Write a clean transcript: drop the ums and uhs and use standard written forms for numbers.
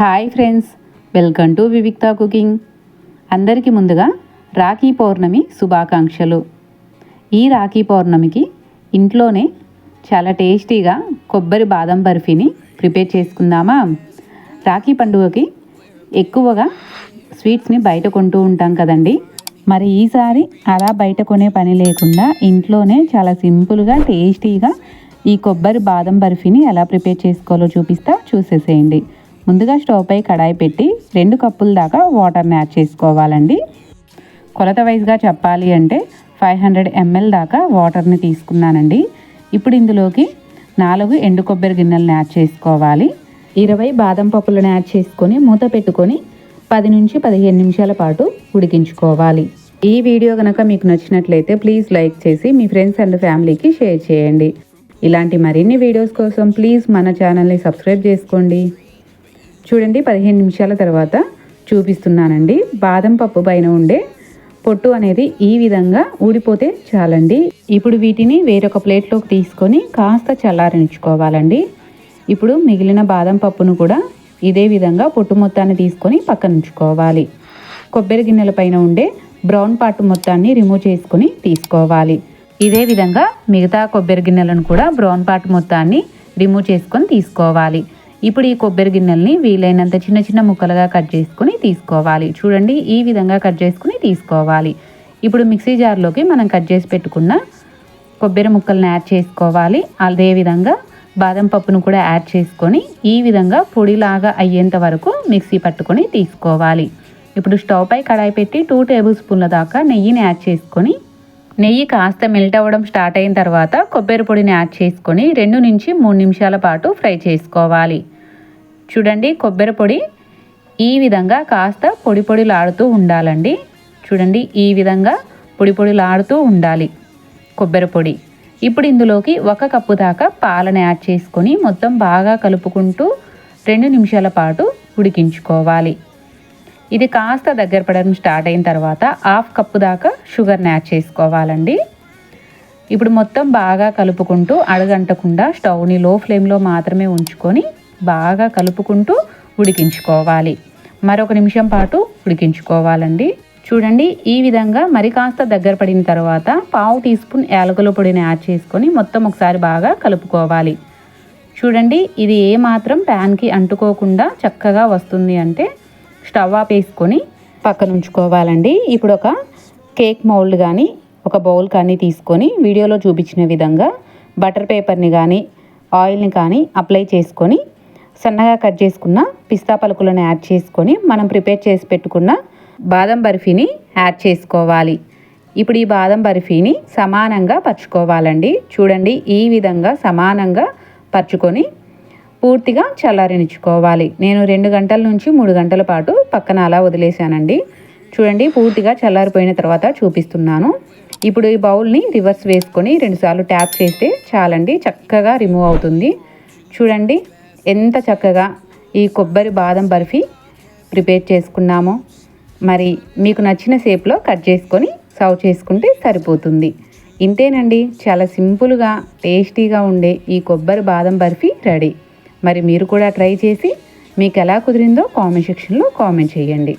Hi friends, welcome to Vivikta cooking. అందరికీ ముందుగా రాఖీ పౌర్ణమి శుభాకాంక్షలు. ఈ రాఖీ పౌర్ణమికి ఇంట్లోనే చాలా టేస్టీగా కొబ్బరి బాదం బర్ఫీని ప్రిపేర్ చేసుకుందామా? రాఖీ పండుగకి ఎక్కువగా స్వీట్స్ని బయట కొంటూ ఉంటాం కదండి. మరి ఈసారి అలా బయట కొనే పని లేకుండా ఇంట్లోనే చాలా సింపుల్గా టేస్టీగా ఈ కొబ్బరి బాదం బర్ఫీని ఎలా ప్రిపేర్ చేసుకోవాలో చూసేసేయండి. ముందుగా స్టవ్ పై కడాయి పెట్టి 2 కప్పుల దాకా వాటర్ని యాడ్ చేసుకోవాలండి. కొలత వైజ్గా చెప్పాలి అంటే 500 ml దాకా వాటర్ని తీసుకున్నానండి. ఇప్పుడు ఇందులోకి 4 ఎండు కొబ్బరి గిన్నెలను యాడ్ చేసుకోవాలి. 20 బాదం పప్పులను యాడ్ చేసుకొని మూత పెట్టుకొని 10 నుంచి 15 నిమిషాల పాటు ఉడికించుకోవాలి. ఈ వీడియో కనుక మీకు నచ్చినట్లయితే ప్లీజ్ లైక్ చేసి మీ ఫ్రెండ్స్ అండ్ ఫ్యామిలీకి షేర్ చేయండి. ఇలాంటి మరిన్ని వీడియోస్ కోసం ప్లీజ్ మన ఛానల్ని సబ్స్క్రైబ్ చేసుకోండి. చూడండి, 15 నిమిషాల తర్వాత చూపిస్తున్నానండి. బాదం పప్పు పైన ఉండే పొట్టు అనేది ఈ విధంగా ఊడిపోతే చాలండి. ఇప్పుడు వీటిని వేరొక ప్లేట్లోకి తీసుకొని కాస్త చల్లారనిచ్చుకోవాలండి. ఇప్పుడు మిగిలిన బాదం పప్పును కూడా ఇదే విధంగా పొట్టు మొత్తాన్ని తీసుకొని పక్కన ఉంచుకోవాలి. కొబ్బరి గిన్నెల పైన ఉండే బ్రౌన్ పార్ట్ మొత్తాన్ని రిమూవ్ చేసుకొని తీసుకోవాలి. ఇదే విధంగా మిగతా కొబ్బరి గిన్నెలను కూడా బ్రౌన్ పార్ట్ మొత్తాన్ని రిమూవ్ చేసుకొని తీసుకోవాలి. ఇప్పుడు ఈ కొబ్బరి గిన్నెల్ని వీలైనంత చిన్న చిన్న ముక్కలుగా కట్ చేసుకుని తీసుకోవాలి. చూడండి, ఈ విధంగా కట్ చేసుకుని తీసుకోవాలి. ఇప్పుడు మిక్సీ జార్లోకి మనం కట్ చేసి పెట్టుకున్న కొబ్బరి ముక్కల్ని యాడ్ చేసుకోవాలి. అదేవిధంగా బాదం పప్పును కూడా యాడ్ చేసుకొని ఈ విధంగా పొడిలాగా అయ్యేంత వరకు మిక్సీ పట్టుకొని తీసుకోవాలి. ఇప్పుడు స్టవ్ పై కడాయి పెట్టి 2 టేబుల్ స్పూన్ల దాకా నెయ్యిని యాడ్ చేసుకొని నెయ్యి కాస్త మెల్ట్ అవ్వడం స్టార్ట్ అయిన తర్వాత కొబ్బరి పొడిని యాడ్ చేసుకొని 2 నుంచి 3 నిమిషాల పాటు ఫ్రై చేసుకోవాలి. చూడండి, కొబ్బరి పొడి ఈ విధంగా కాస్త పొడి పొడిలాడుతూ ఉండాలండి. చూడండి, ఈ విధంగా పొడి పొడిలాడుతూ ఉండాలి కొబ్బరి పొడి. ఇప్పుడు ఇందులోకి 1 కప్పు దాకా పాలను యాడ్ చేసుకొని మొత్తం బాగా కలుపుకుంటూ 2 నిమిషాల పాటు ఉడికించుకోవాలి. ఇది కాస్త దగ్గర పడడం స్టార్ట్ అయిన తర్వాత 1/2 కప్పు దాకా షుగర్ని యాడ్ చేసుకోవాలండి. ఇప్పుడు మొత్తం బాగా కలుపుకుంటూ అడుగంటకుండా స్టవ్ని లో ఫ్లేమ్లో మాత్రమే ఉంచుకొని బాగా కలుపుకుంటూ ఉడికించుకోవాలి. మరొక నిమిషం పాటు ఉడికించుకోవాలండి. చూడండి, ఈ విధంగా మరి కాస్త దగ్గర పడిన తర్వాత 1/2 టీ స్పూన్ యాలకుల పొడిని యాడ్ చేసుకొని మొత్తం ఒకసారి బాగా కలుపుకోవాలి. చూడండి, ఇది ఏమాత్రం ప్యాన్కి అంటుకోకుండా చక్కగా వస్తుంది అంటే స్టవ్ ఆపేసుకొని పక్కన ఉంచుకోవాలండి. ఇప్పుడు ఒక కేక్ మౌల్డ్ కానీ ఒక బౌల్ కానీ తీసుకొని వీడియోలో చూపించిన విధంగా బటర్ పేపర్ని కానీ ఆయిల్ని కానీ అప్లై చేసుకొని సన్నగా కట్ చేసుకున్న పిస్తా పలుకులను యాడ్ చేసుకొని మనం ప్రిపేర్ చేసి పెట్టుకున్న బాదం బర్ఫీని యాడ్ చేసుకోవాలి. ఇప్పుడు ఈ బాదం బర్ఫీని సమానంగా పరుచుకోవాలండి. చూడండి, ఈ విధంగా సమానంగా పరుచుకొని పూర్తిగా చల్లారనిచ్చుకోవాలి. నేను 2 గంటల నుంచి 3 గంటల పాటు పక్కన అలా వదిలేశానండి. చూడండి, పూర్తిగా చల్లారిపోయిన తర్వాత చూపిస్తున్నాను. ఇప్పుడు ఈ బౌల్ని రివర్స్ వేసుకొని 2 సార్లు ట్యాప్ చేస్తే చాలండి, చక్కగా రిమూవ్ అవుతుంది. చూడండి, ఎంత చక్కగా ఈ కొబ్బరి బాదం బర్ఫీ ప్రిపేర్ చేసుకున్నామో. మరి మీకు నచ్చిన షేప్లో కట్ చేసుకొని సర్వ్ చేసుకుంటే సరిపోతుంది. ఇంతేనండి, చాలా సింపుల్గా టేస్టీగా ఉండే ఈ కొబ్బరి బాదం బర్ఫీ రెడీ. మరి మీరు కూడా ట్రై చేసి మీకు ఎలా కుదిరిందో కామెంట్ సెక్షన్లో కామెంట్ చేయండి.